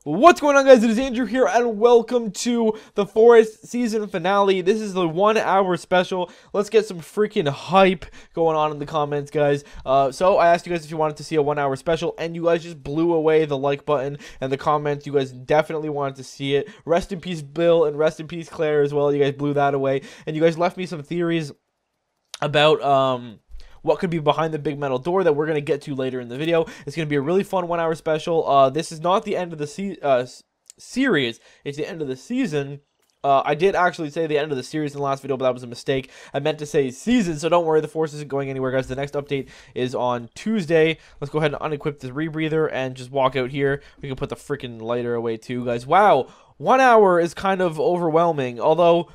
What's going on, guys? It is Andrew here, and welcome to the Forest season finale. This is the 1 hour special. Let's get some freaking hype going on in the comments, guys. So I asked you guys if you wanted to see a 1 hour special, and you guys just blew away the like button and the comments. You guys definitely wanted to see it. Rest in peace, Bill, and rest in peace, Claire, as well. You guys blew that away, and you guys left me some theories about what could be behind the big metal door that we're going to get to later in the video. It's going to be a really fun 1 hour special. This is not the end of the series. It's the end of the season. I did actually say the end of the series in the last video, but that was a mistake. I meant to say season, so don't worry. The Force isn't going anywhere, guys. The next update is on Tuesday. Let's go ahead and unequip the rebreather and just walk out here. We can put the freaking lighter away too, guys. Wow, 1 hour is kind of overwhelming, although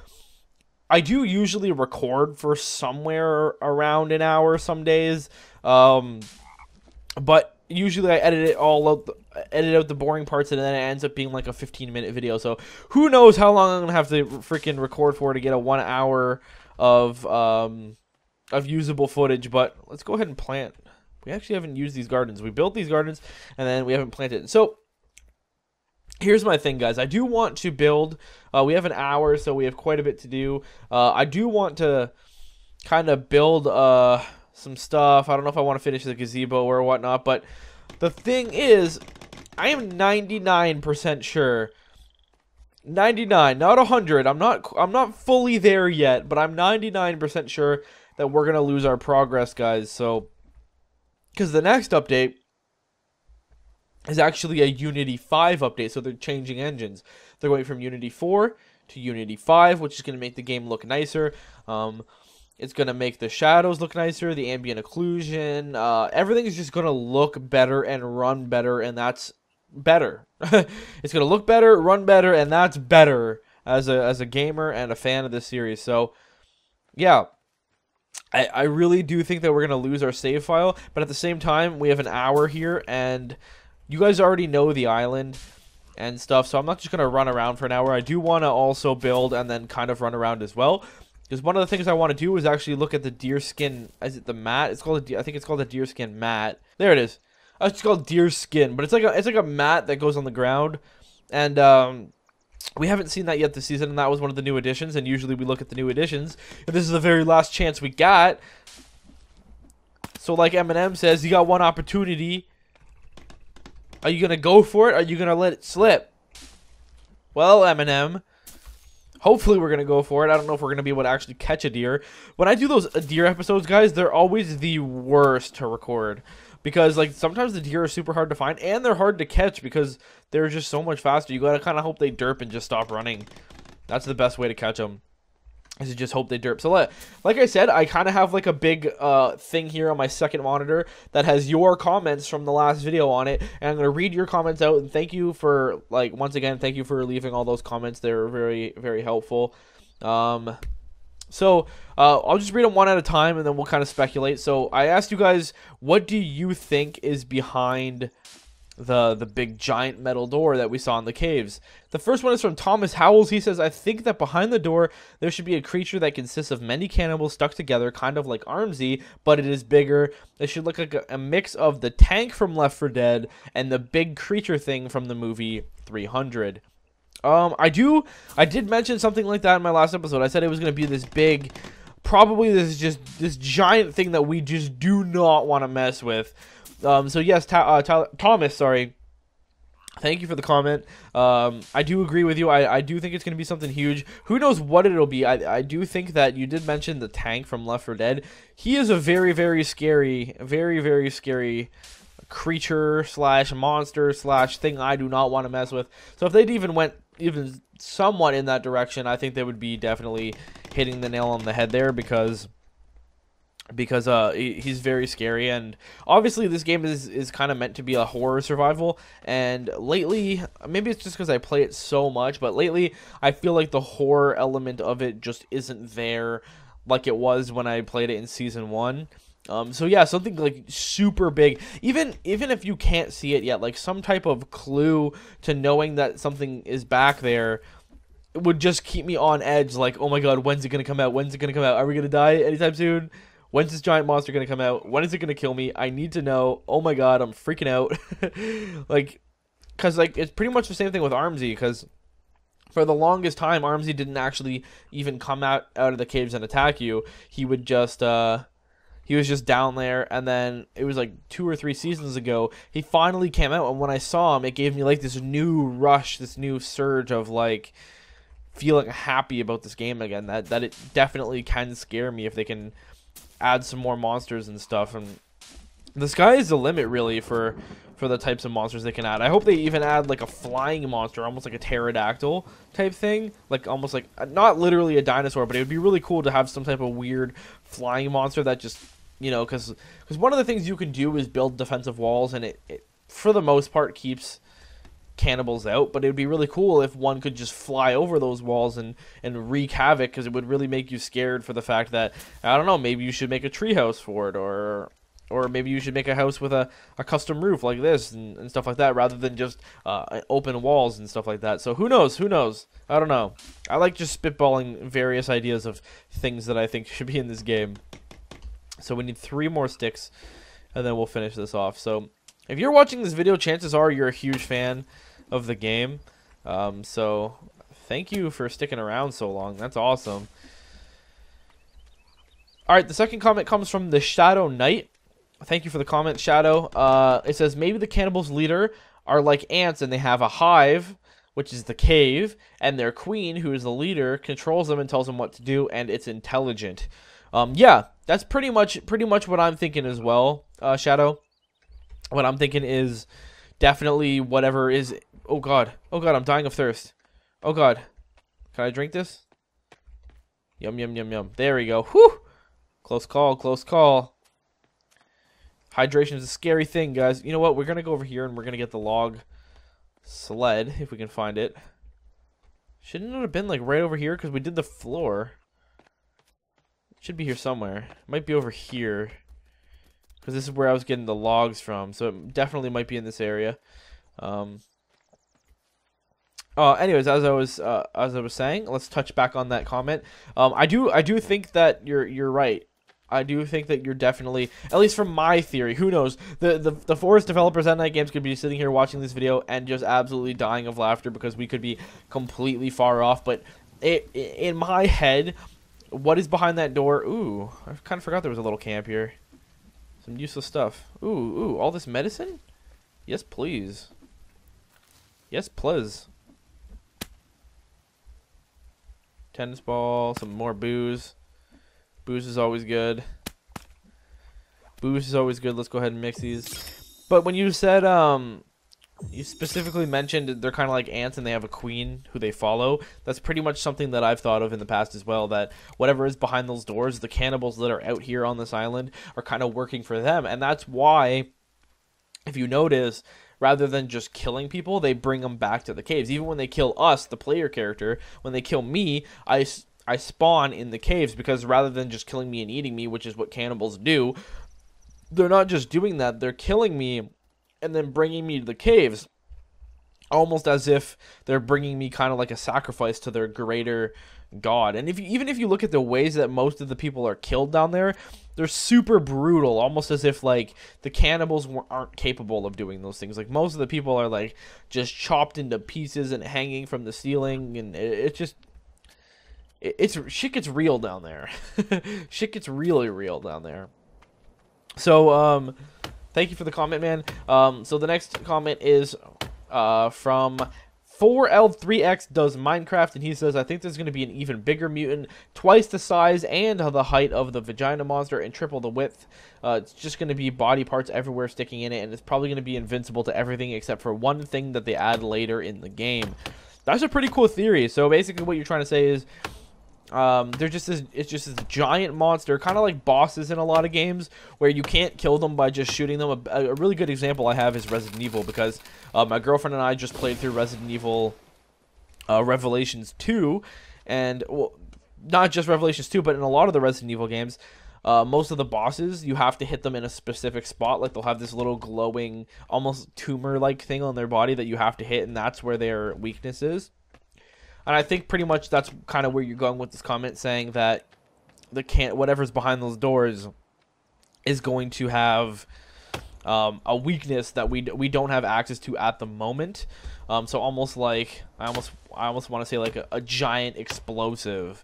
I do usually record for somewhere around an hour some days, but usually I edit it all out, edit out the boring parts, and then it ends up being like a 15-minute video. So who knows how long I'm gonna have to freaking record for to get a 1 hour of usable footage. But let's go ahead and plant. We actually haven't used these gardens. We built these gardens and then we haven't planted. So here's my thing, guys. I do want to build. We have an hour, so we have quite a bit to do. I do want to kind of build some stuff. I don't know if I want to finish the gazebo or whatnot, but the thing is, I am 99% sure. 99, not 100. I'm not fully there yet, but I'm 99% sure that we're gonna lose our progress, guys. So, because the next update is actually a Unity 5 update, so they're changing engines. They're going from Unity 4 to Unity 5, which is going to make the game look nicer. It's going to make the shadows look nicer, the ambient occlusion. Everything is just going to look better and run better, and that's better. It's going to look better, run better, and that's better as a gamer and a fan of this series. So, yeah. I really do think that we're going to lose our save file, but at the same time, we have an hour here, and you guys already know the island and stuff, so I'm not just going to run around for an hour. I do want to also build and then kind of run around as well, because one of the things I want to do is actually look at the deer skin. Is it the mat? It's called I think it's called a deer skin mat. There it is. It's called deer skin, but it's like a mat that goes on the ground, and we haven't seen that yet this season, and that was one of the new additions, and usually we look at the new additions, and this is the very last chance we got. So like Eminem says, you got one opportunity. Are you going to go for it? Or are you going to let it slip? Well, Eminem, hopefully we're going to go for it. I don't know if we're going to be able to actually catch a deer. When I do those deer episodes, guys, they're always the worst to record. Because, like, sometimes the deer are super hard to find, and they're hard to catch because they're just so much faster. You got to kind of hope they derp and just stop running. That's the best way to catch them, is to just hope they derp. So, like I said, I kind of have, like, a big thing here on my second monitor that has your comments from the last video on it, and I'm going to read your comments out, and thank you for, like, once again, thank you for leaving all those comments. They're very, very helpful. So, I'll just read them one at a time, and then we'll kind of speculate. So, I asked you guys, what do you think is behind the big giant metal door that we saw in the caves? The first one is from Thomas Howells. He says, I think that behind the door there should be a creature that consists of many cannibals stuck together, kind of like Armsy, but it is bigger. It should look like a mix of the tank from Left 4 Dead and the big creature thing from the movie 300. I did mention something like that in my last episode. I said it was going to be this big, probably this giant thing that we just do not want to mess with. So yes, Thomas, sorry. Thank you for the comment. I do agree with you. I do think it's going to be something huge. Who knows what it'll be. I do think that you did mention the tank from Left 4 Dead. He is a very, very scary creature slash monster slash thing I do not want to mess with. So if they'd even went even somewhat in that direction, I think they would be definitely hitting the nail on the head there, because he's very scary, and obviously this game is kind of meant to be a horror survival, and lately, maybe it's just because I play it so much, but lately I feel like the horror element of it just isn't there like it was when I played it in Season 1. So yeah, something like super big, even if you can't see it yet, like some type of clue to knowing that something is back there would just keep me on edge, like, oh my god, when's it gonna come out? When's it gonna come out? Are we gonna die anytime soon? When's this giant monster gonna come out? When is it gonna kill me? I need to know. Oh my god, I'm freaking out. Like, because like it's pretty much the same thing with Armsy, because for the longest time Armsy didn't actually even come out of the caves and attack you. He would just he was just down there, and then it was like 2 or 3 seasons ago he finally came out, and when I saw him, it gave me like this new rush, this new surge of like feeling happy about this game again, that it definitely can scare me if they can add some more monsters and stuff. And the sky is the limit really for the types of monsters they can add. I hope they even add like a flying monster, almost like a pterodactyl type thing, like almost like not literally a dinosaur, but it would be really cool to have some type of weird flying monster that just, you know, because one of the things you can do is build defensive walls, and it for the most part keeps cannibals out, but it would be really cool if one could just fly over those walls and wreak havoc, because it would really make you scared for the fact that, I don't know, maybe you should make a treehouse for it, or maybe you should make a house with a custom roof like this and stuff like that, rather than just open walls and stuff like that. So who knows? I don't know. I like just spitballing various ideas of things that I think should be in this game. So we need 3 more sticks, and then we'll finish this off. So if you're watching this video, chances are you're a huge fan of the game. So thank you for sticking around so long. That's awesome. Alright, the second comment comes from the Shadow Knight. Thank you for the comment, Shadow. It says, maybe the cannibals' leader are like ants, and they have a hive, which is the cave, and their queen, who is the leader, controls them and tells them what to do, and it's intelligent. Yeah, that's pretty much what I'm thinking as well, Shadow. What I'm thinking is definitely whatever is... Oh god, I'm dying of thirst. Oh god. Can I drink this? Yum, yum, yum, yum. There we go. Whew! Close call, close call. Hydration is a scary thing, guys. You know what? We're going to go over here and we're going to get the log sled, if we can find it. Shouldn't it have been like right over here? Because we did the floor. It should be here somewhere. It might be over here, because this is where I was getting the logs from. So it definitely might be in this area. Anyways, as I was saying, let's touch back on that comment. I do think that you're right. I do think that you're definitely, at least from my theory, who knows, the Forest developers at Night Games could be sitting here watching this video and just absolutely dying of laughter, because we could be completely far off. But in my head, what is behind that door? Ooh, I kind of forgot there was a little camp here. Some useless stuff. Ooh, all this medicine? Yes, please. Yes, please. Tennis ball, some more booze. Booze is always good. Booze is always good. Let's go ahead and mix these. But when you said, you specifically mentioned they're kind of like ants and they have a queen who they follow, that's pretty much something that I've thought of in the past as well, that whatever is behind those doors, the cannibals that are out here on this island are kind of working for them. And that's why, if you notice, rather than just killing people, they bring them back to the caves. Even when they kill us, the player character, when they kill me, I spawn in the caves, because rather than just killing me and eating me, which is what cannibals do, they're not just doing that, they're killing me and then bringing me to the caves, almost as if they're bringing me kind of like a sacrifice to their greater god. And even if you look at the ways that most of the people are killed down there, they're super brutal, almost as if like the cannibals aren't capable of doing those things. Like most of the people are like just chopped into pieces and hanging from the ceiling, and it's just... shit gets real down there. Shit gets really real down there. So, thank you for the comment, man. So the next comment is from 4L3X does Minecraft, and he says, I think there's going to be an even bigger mutant, twice the size and the height of the vagina monster and triple the width. It's just going to be body parts everywhere sticking in it, and it's probably going to be invincible to everything except for one thing that they add later in the game. That's a pretty cool theory. So basically what you're trying to say is, it's just this giant monster, kind of like bosses in a lot of games, where you can't kill them by just shooting them. A really good example I have is Resident Evil, because my girlfriend and I just played through Resident Evil Revelations 2, and well, not just Revelations 2, but in a lot of the Resident Evil games, most of the bosses, you have to hit them in a specific spot. Like they'll have this little glowing, almost tumor-like thing on their body that you have to hit, and that's where their weakness is. And I think pretty much that's kind of where you're going with this comment, saying that whatever's behind those doors is going to have a weakness that we don't have access to at the moment. So almost like I almost want to say like a giant explosive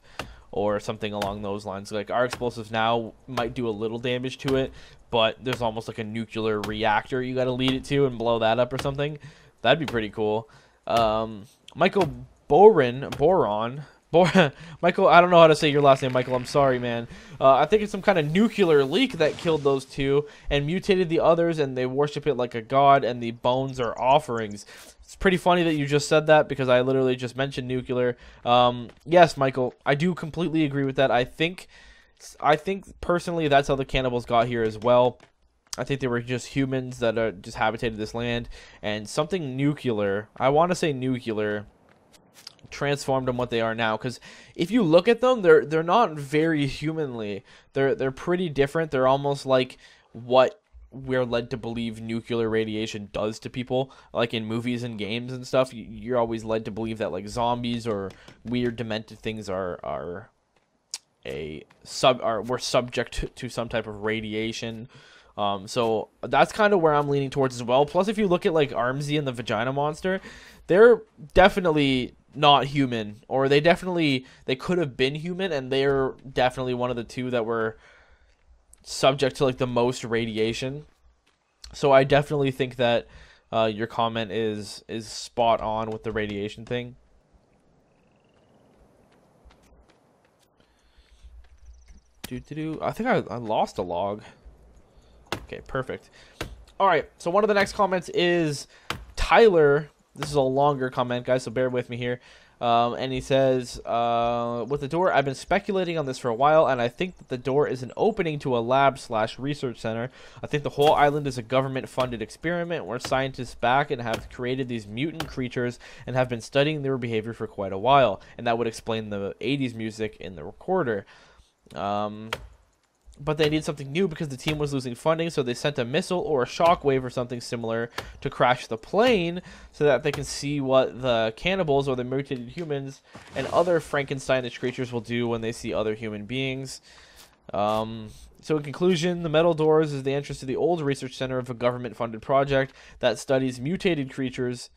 or something along those lines. Like our explosives now might do a little damage to it, but there's almost like a nuclear reactor you got to lead it to and blow that up or something. That'd be pretty cool. Michael Boron. Michael, I don't know how to say your last name, Michael. I'm sorry, man. I think it's some kind of nuclear leak that killed those two and mutated the others, and they worship it like a god, and the bones are offerings. It's pretty funny that you just said that because I literally just mentioned nuclear. Yes, Michael, I do completely agree with that. I think personally that's how the cannibals got here as well. I think they were just humans that are just habitated this land, and something nuclear, I want to say nuclear, transformed them what they are now. Because if you look at them, they're not very humanly. They're pretty different. They're almost like what we're led to believe nuclear radiation does to people, like in movies and games and stuff. You're always led to believe that like zombies or weird demented things we're subject to some type of radiation. So that's kind of where I'm leaning towards as well. Plus, if you look at like Armsy and the Vagina Monster, they're definitely not human, or they could have been human, and they're definitely one of the two that were subject to like the most radiation. So I definitely think that your comment is spot on with the radiation thing. I think I lost a log. Okay, perfect. All right, so one of the next comments is Tyler. This is a longer comment, guys, so bear with me here. And he says, with the door, I've been speculating on this for a while, and I think that the door is an opening to a lab/research center. I think the whole island is a government-funded experiment where scientists back and have created these mutant creatures and have been studying their behavior for quite a while, and that would explain the 80s music in the recorder. But they need something new because the team was losing funding, so they sent a missile or a shockwave or something similar to crash the plane so that they can see what the cannibals or the mutated humans and other Frankensteinish creatures will do when they see other human beings. So in conclusion, the metal doors is the entrance to the old research center of a government-funded project that studies mutated creatures.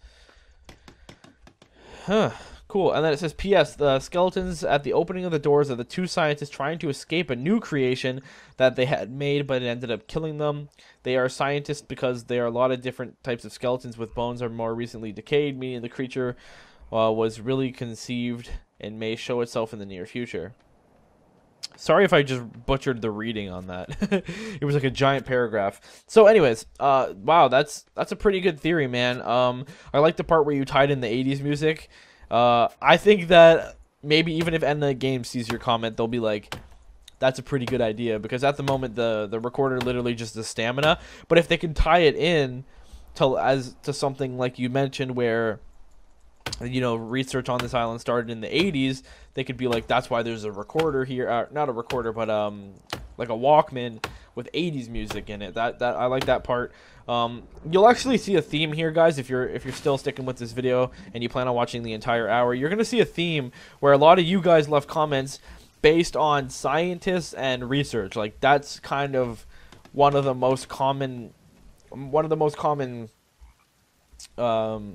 Cool. And then it says, P.S. The skeletons at the opening of the doors are the two scientists trying to escape a new creation that they had made, but it ended up killing them. They are scientists because there are a lot of different types of skeletons with bones are more recently decayed, meaning the creature was really conceived and may show itself in the near future. Sorry if I just butchered the reading on that. It was like a giant paragraph. So anyways, wow, that's a pretty good theory, man. I like the part where you tied in the 80s music. I think that maybe even if End of the Game sees your comment, they'll be like, that's a pretty good idea, because at the moment the recorder literally just is stamina. But if they can tie it in to something like you mentioned where, you know, research on this island started in the 80s, they could be like, that's why there's a recorder here, not a recorder, but like a Walkman with 80s music in it. That I like that part. You'll actually see a theme here, guys. If you're still sticking with this video and you plan on watching the entire hour, you're gonna see a theme where a lot of you guys left comments based on scientists and research. Like that's kind of one of the most common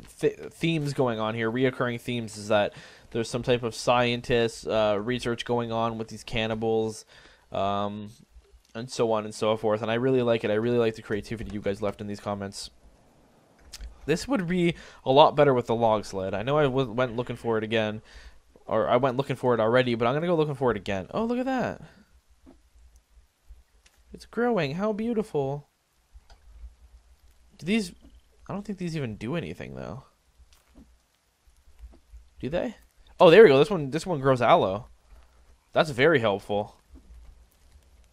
themes going on here. Reoccurring themes is that there's some type of scientist research going on with these cannibals, and so on and so forth. And I really like it. I really like the creativity you guys left in these comments. This would be a lot better with the log sled. I know I went looking for it again, or I went looking for it already, but I'm gonna go looking for it again. Oh, look at that! It's growing. How beautiful! Do these? I don't think these even do anything though. Do they? Oh, there we go. This one grows aloe. That's very helpful.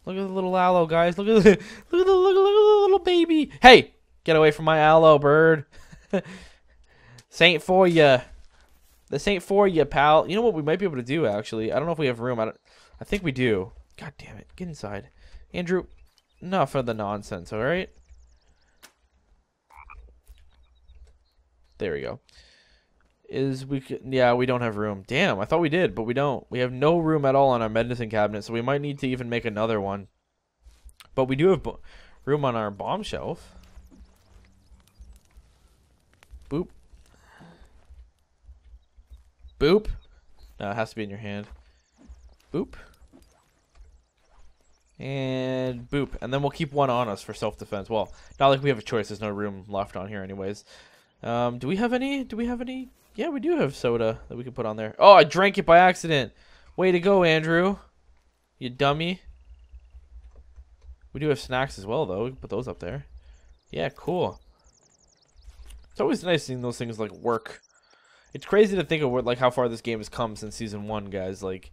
Look at the little aloe, guys. Look at the little baby. Hey, get away from my aloe, bird. This ain't for you. This ain't for you, pal. You know what we might be able to do, actually? I don't know if we have room. I think we do. God damn it. Get inside. Andrew, enough of the nonsense, all right? There we go. Yeah, we don't have room. Damn, I thought we did, but we don't. We have no room at all on our medicine cabinet, so we might need to even make another one. But we do have room on our bomb shelf. Boop. Boop. No, it has to be in your hand. Boop. And boop. And then we'll keep one on us for self-defense. Well, not like we have a choice. There's no room left on here anyways. Do we have any? Do we have any? Yeah, we do have soda that we can put on there. Oh, I drank it by accident. Way to go, Andrew. You dummy. We do have snacks as well, though. We can put those up there. Yeah, cool. It's always nice seeing those things, like, work. It's crazy to think of what, like, how far this game has come since Season 1, guys. Like,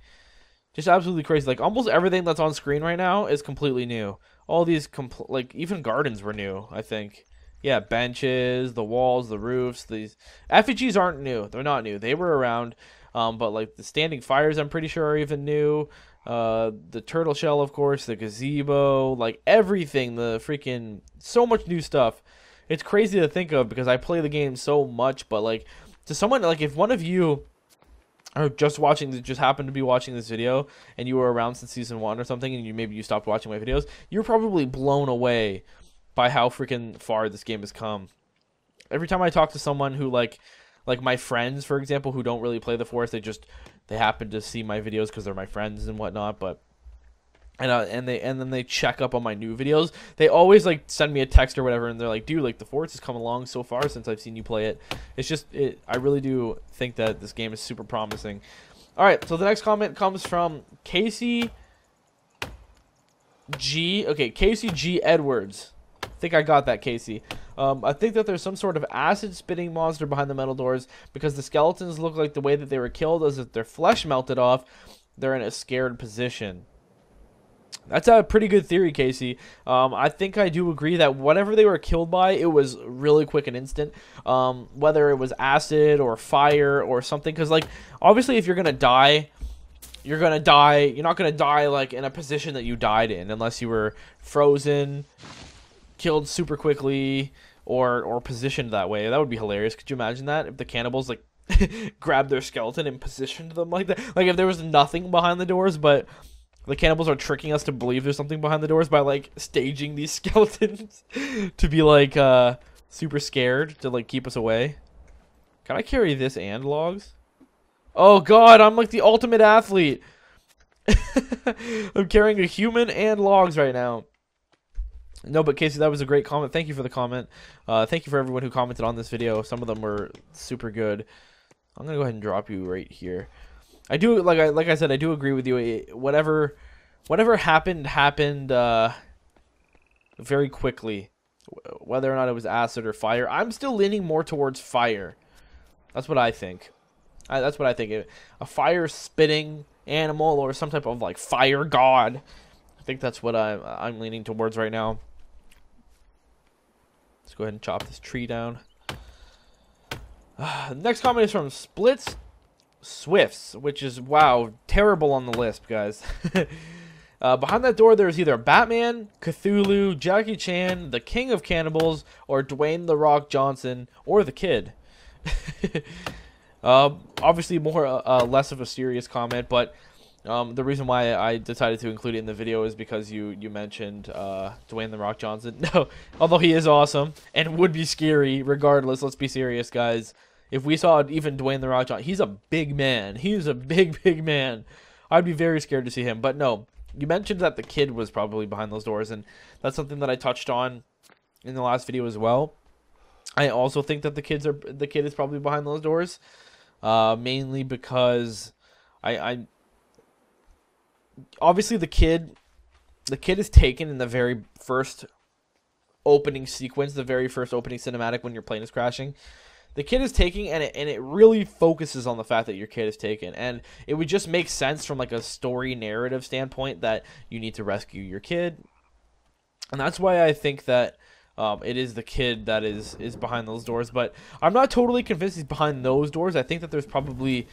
just absolutely crazy. Like, almost everything that's on screen right now is completely new. All these, like, even gardens were new, I think. Yeah, benches, the walls, the roofs. These effigies aren't new. They're not new. They were around. But, like, the standing fires, I'm pretty sure, are even new. The turtle shell, of course. The gazebo. Like, everything. The freaking... So much new stuff. It's crazy to think of because I play the game so much. But, like, to someone... Like, if one of you... or just happened to be watching this video and you were around since season 1 or something and maybe you stopped watching my videos, you're probably blown away by how freaking far this game has come. Every time I talk to someone who like my friends, for example, who don't really play the Forest, they happen to see my videos because they're my friends and whatnot, but and then they check up on my new videos. They always like send me a text or whatever, and they're like, "Dude, like the Forest has come along so far since I've seen you play it." It's just I really do think that this game is super promising. All right, so the next comment comes from Casey G. Okay, Casey G. Edwards. I think I got that, Casey. I think that there's some sort of acid-spitting monster behind the metal doors because the skeletons look like the way that they were killed, as if their flesh melted off. They're in a scared position. That's a pretty good theory, Casey. I think I do agree that whatever they were killed by, it was really quick and instant. Whether it was acid or fire or something. Because, like, obviously if you're going to die, you're going to die. You're not going to die, like, in a position that you died in. Unless you were frozen, killed super quickly, or positioned that way. That would be hilarious. Could you imagine that? If the cannibals, like, grabbed their skeleton and positioned them like that? Like, if there was nothing behind the doors, but... the cannibals are tricking us to believe there's something behind the doors by, like, staging these skeletons to be, like, super scared to, like, keep us away. Can I carry this and logs? Oh, God, I'm, like, the ultimate athlete. I'm carrying a human and logs right now. No, but, Casey, that was a great comment. Thank you for the comment. Thank you for everyone who commented on this video. Some of them were super good. I'm going to go ahead and drop you right here. I do, like I said, I do agree with you. Whatever happened very quickly. Whether or not it was acid or fire, I'm still leaning more towards fire. That's what I think. That's what I think. A fire-spitting animal or some type of like fire god. I think that's what I'm leaning towards right now. Let's go ahead and chop this tree down. The next comment is from Splits Swifts, which is, wow, terrible on the list, guys. Behind that door, there's either Batman, Cthulhu, Jackie Chan, the King of Cannibals, or Dwayne "The Rock" Johnson, or the Kid. Obviously, less of a serious comment, but the reason why I decided to include it in the video is because you mentioned Dwayne "The Rock" Johnson. No, although he is awesome and would be scary regardless. Let's be serious, guys. If we saw even Dwayne "The Rock" Johnson, he's a big man. He's a big man. I'd be very scared to see him. But no, you mentioned that the Kid was probably behind those doors, and that's something that I touched on in the last video as well. I also think that the Kid is probably behind those doors, mainly because I obviously the Kid is taken in the very first opening sequence, the very first opening cinematic when your plane is crashing. The Kid is taking, and it really focuses on the fact that your kid is taken. And it would just make sense from like a story narrative standpoint that you need to rescue your kid. And that's why I think that it is the Kid that is behind those doors. But I'm not totally convinced he's behind those doors. I think that there's probably...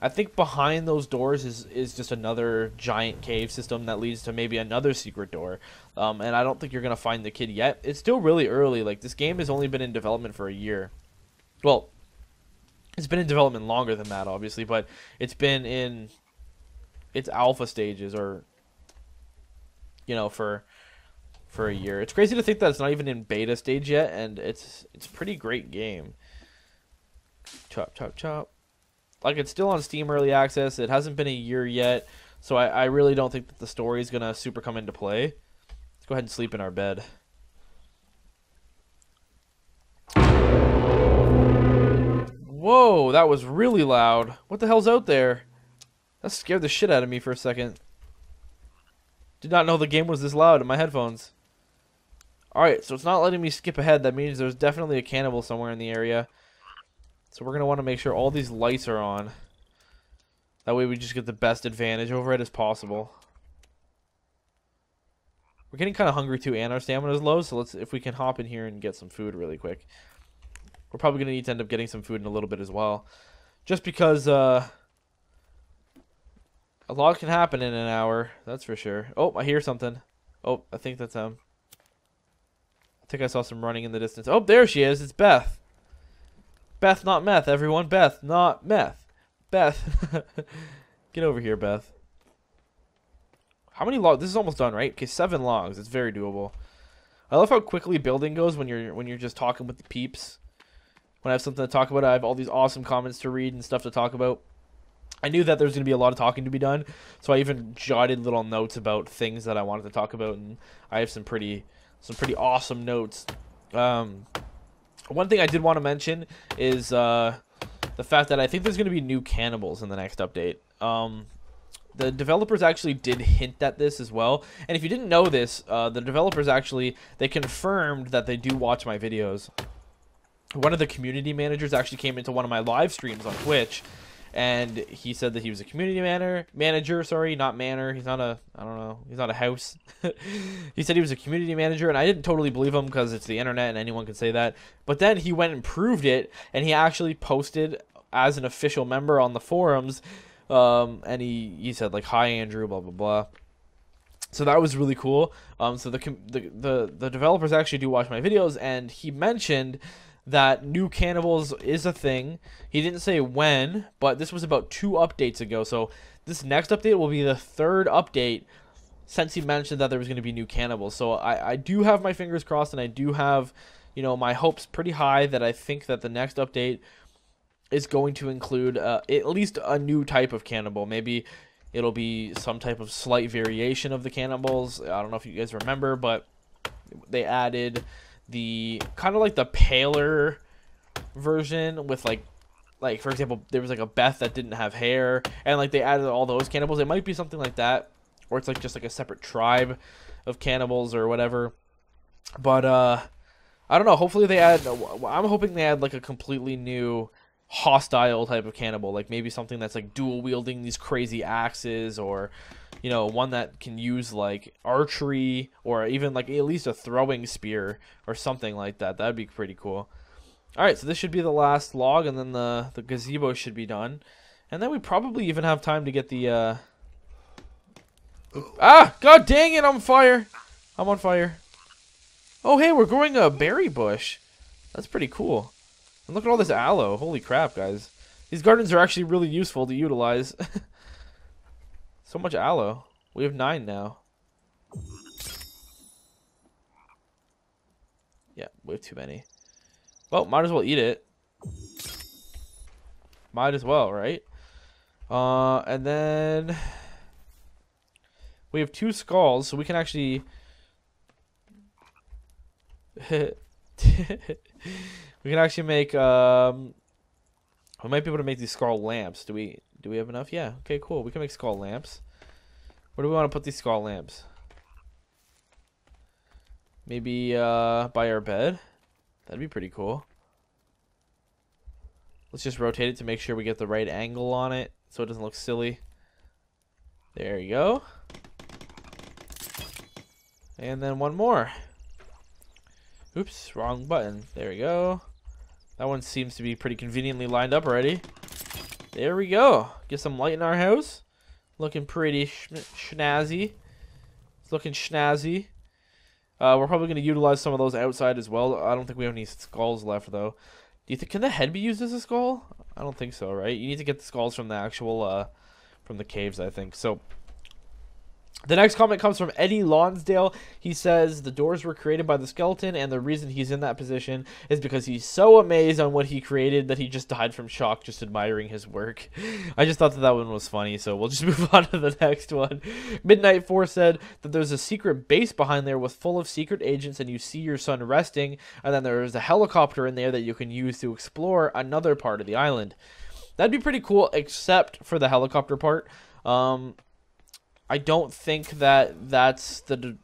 I think behind those doors is just another giant cave system that leads to maybe another secret door. And I don't think you're going to find the Kid yet. It's still really early. Like, this game has only been in development for a year. Well, it's been in development longer than that, obviously, but it's been in its alpha stages, or, you know, for a year. It's crazy to think that it's not even in beta stage yet, and it's a pretty great game. Chop, chop, chop. Like, it's still on Steam Early Access. It hasn't been a year yet, so I really don't think that the story is going to super come into play. Let's go ahead and sleep in our bed. Whoa, that was really loud. What the hell's out there? That scared the shit out of me for a second. Did not know the game was this loud in my headphones. Alright, so it's not letting me skip ahead. That means there's definitely a cannibal somewhere in the area. So we're going to want to make sure all these lights are on. That way we just get the best advantage over it as possible. We're getting kind of hungry too, and our stamina is low, so let's, if we can hop in here and get some food really quick. We're probably going to need to end up getting some food in a little bit as well. Just because a lot can happen in an hour, that's for sure. Oh, I hear something. Oh, I think that's I think I saw some running in the distance. Oh, there she is. It's Beth. Beth, not meth, everyone. Beth, not meth. Beth. Get over here, Beth. How many logs? This is almost done, right? Okay, 7 logs. It's very doable. I love how quickly building goes when you're just talking with the peeps. When I have something to talk about, I have all these awesome comments to read and stuff to talk about. I knew that there was going to be a lot of talking to be done, so I even jotted little notes about things that I wanted to talk about, and I have some pretty awesome notes. One thing I did want to mention is the fact that I think there's going to be new cannibals in the next update. The developers actually did hint at this as well. And if you didn't know this, the developers actually, they confirmed that they do watch my videos. One of the community managers actually came into one of my live streams on Twitch, and he said that he was a community manager, sorry, not manor. He's not a, I don't know, he's not a house. He said he was a community manager, and I didn't totally believe him because it's the internet and anyone can say that. But then he went and proved it, and he actually posted as an official member on the forums, and he said like, "Hi Andrew, blah blah blah." So that was really cool. So the developers actually do watch my videos, and he mentioned that new cannibals is a thing. He didn't say when, but this was about 2 updates ago. So this next update will be the 3rd update since he mentioned that there was going to be new cannibals. So I do have my fingers crossed, and I do have, you know, my hopes pretty high that I think that the next update is going to include at least a new type of cannibal. Maybe it'll be some type of slight variation of the cannibals. I don't know if you guys remember, but they added the kind of like the paler version with like for example, there was like a Beth that didn't have hair, and like they added all those cannibals. It might be something like that, or it's like just like a separate tribe of cannibals or whatever. But I don't know, hopefully they add, I'm hoping they add like a completely new hostile type of cannibal, like maybe something that's like dual wielding these crazy axes, or you know, one that can use like archery, or even like at least a throwing spear or something like that. That'd be pretty cool. All right, so this should be the last log, and then the gazebo should be done, and then we probably even have time to get the ah, god dang it, I'm fire. I'm on fire. Oh hey, we're growing a berry bush. That's pretty cool. And look at all this aloe. Holy crap, guys. These gardens are actually really useful to utilize. So much aloe. We have 9 now. Yeah, we have too many. Well, might as well eat it. Might as well, right? And then we have 2 skulls, so we can actually we can actually make we might be able to make these skull lamps. Do we have enough? Yeah. Okay, cool. We can make skull lamps. Where do we want to put these skull lamps? Maybe by our bed. That'd be pretty cool. Let's just rotate it to make sure we get the right angle on it so it doesn't look silly. There you go. And then one more. Oops, wrong button. There we go. That one seems to be pretty conveniently lined up already. There we go. Get some light in our house. Looking pretty schnazzy. It's looking schnazzy. We're probably going to utilize some of those outside as well. I don't think we have any skulls left, though. Do you think, can the head be used as a skull? I don't think so, right? You need to get the skulls from the actual, from the caves, I think. So, The next comment comes from Eddie Lonsdale. He says the doors were created by the skeleton, and the reason he's in that position is because he's so amazed on what he created that he just died from shock just admiring his work. I just thought that one was funny, so we'll just move on to the next one. Midnight 4 said that there's a secret base behind there with full of secret agents, and you see your son resting, and then there's a helicopter in there that you can use to explore another part of the island. That'd be pretty cool, except for the helicopter part. I don't think that that's the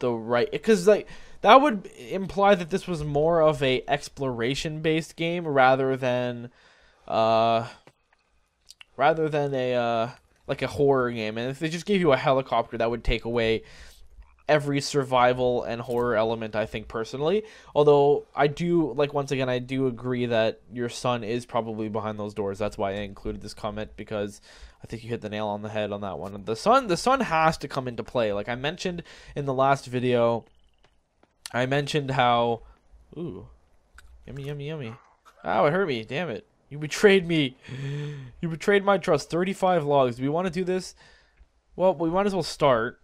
right, because like that would imply that this was more of a exploration based game rather than a like a horror game. And if they just gave you a helicopter, that would take away every survival and horror element, I think, personally. Although I do, like, once again, I do agree that your son is probably behind those doors. That's why I included this comment, because I think you hit the nail on the head on that one. The sun has to come into play. Like I mentioned in the last video, I mentioned how, ooh, yummy, yummy, yummy. Ow, it hurt me. Damn it. You betrayed me. You betrayed my trust. 35 logs. Do we want to do this? Well, we might as well start.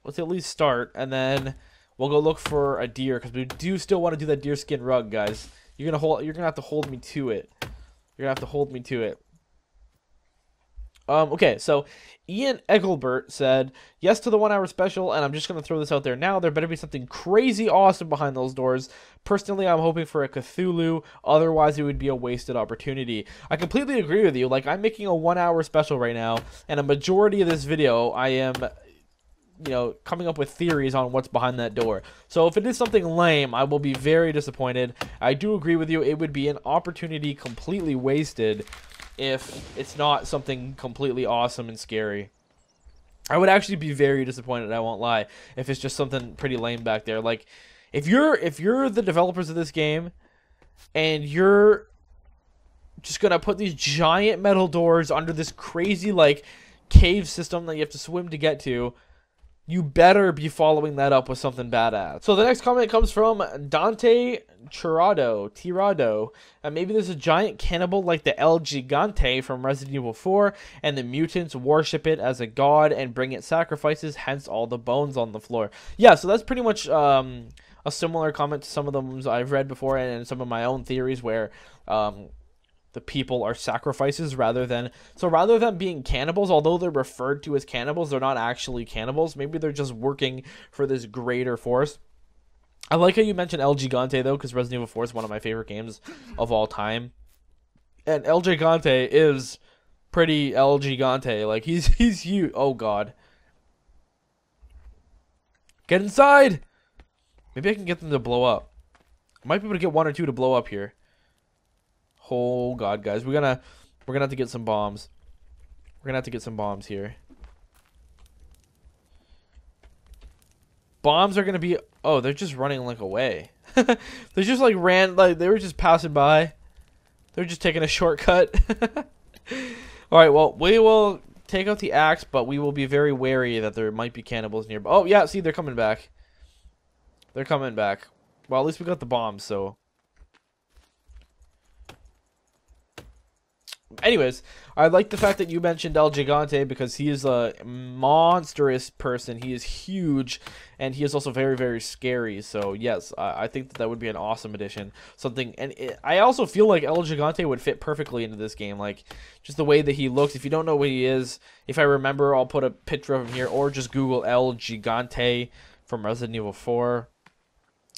Let's at least start, and then we'll go look for a deer, because we do still want to do that deer skin rug, guys. You're gonna have to hold me to it. You're gonna have to hold me to it. Okay, so Ian Egelbert said, yes to the 1 hour special, and I'm just going to throw this out there now. There better be something crazy awesome behind those doors. Personally, I'm hoping for a Cthulhu. Otherwise, it would be a wasted opportunity. I completely agree with you. Like, I'm making a 1 hour special right now, and a majority of this video, I am, you know, coming up with theories on what's behind that door. So if it is something lame, I will be very disappointed. I do agree with you. It would be an opportunity completely wasted if it's not something completely awesome and scary. I would actually be very disappointed, I won't lie, if it's just something pretty lame back there. Like, if you're the developers of this game and you're just gonna put these giant metal doors under this crazy like cave system that you have to swim to get to, you better be following that up with something badass. So the next comment comes from Dante Tirado. And maybe there's a giant cannibal like the El Gigante from Resident Evil 4, and the mutants worship it as a god and bring it sacrifices, hence all the bones on the floor. Yeah, so that's pretty much a similar comment to some of them I've read before, and some of my own theories where the people are sacrifices rather than being cannibals. Although they're referred to as cannibals, they're not actually cannibals. Maybe they're just working for this greater force. I like how you mentioned El Gigante though, because Resident Evil 4 is one of my favorite games of all time, and El Gigante is pretty El Gigante. Like he's huge. Oh god, get inside. Maybe I can get them to blow up. I might be able to get one or two to blow up here. Oh god, guys, we're gonna have to get some bombs. We're gonna have to get some bombs here. Bombs are gonna be. Oh, they're just running like away. They just like ran, like they were just passing by. They're just taking a shortcut. All right, well, we will take out the axe, but we will be very wary that there might be cannibals nearby. Oh yeah, see, they're coming back. They're coming back. Well, at least we got the bombs, so. Anyways, I like the fact that you mentioned El Gigante because he is a monstrous person. He is huge, and he is also very, very scary. So yes, I think that would be an awesome addition. I also feel like El Gigante would fit perfectly into this game. Like just the way that he looks. If you don't know what he is, if I remember, I'll put a picture of him here, or just Google El Gigante from Resident Evil 4.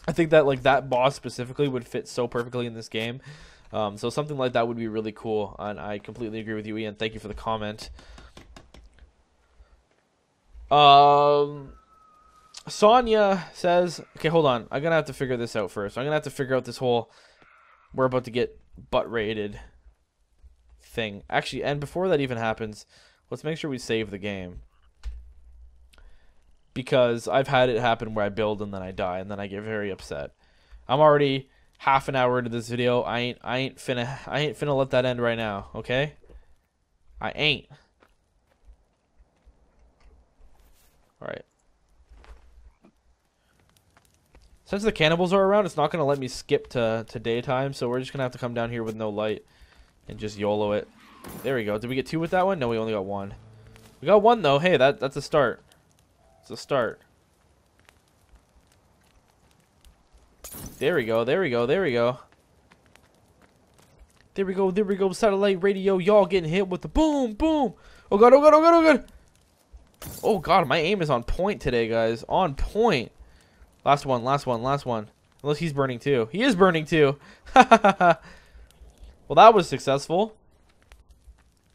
I think that like that boss specifically would fit so perfectly in this game. So something like that would be really cool, and I completely agree with you, Ian. Thank you for the comment. Sonia says, okay, hold on. I'm going to have to figure this out first. I'm going to have to figure out this whole we're about to get butt raided thing. Actually, and before that even happens, let's make sure we save the game. Because I've had it happen where I build and then I die, and then I get very upset. I'm already half an hour into this video. I ain't finna let that end right now, okay? I ain't. Alright. Since the cannibals are around, it's not gonna let me skip to daytime, so we're just gonna have to come down here with no light and just YOLO it. There we go. Did we get two with that one? No, we only got one. We got one though. Hey, that's a start. It's a start. There we go. There we go. There we go. There we go. There we go. Satellite radio. Y'all getting hit with the boom, boom. Oh god. Oh god. Oh god. Oh god. Oh god. My aim is on point today, guys. On point. Last one. Last one. Last one. Unless he's burning too. He is burning too. Well, that was successful,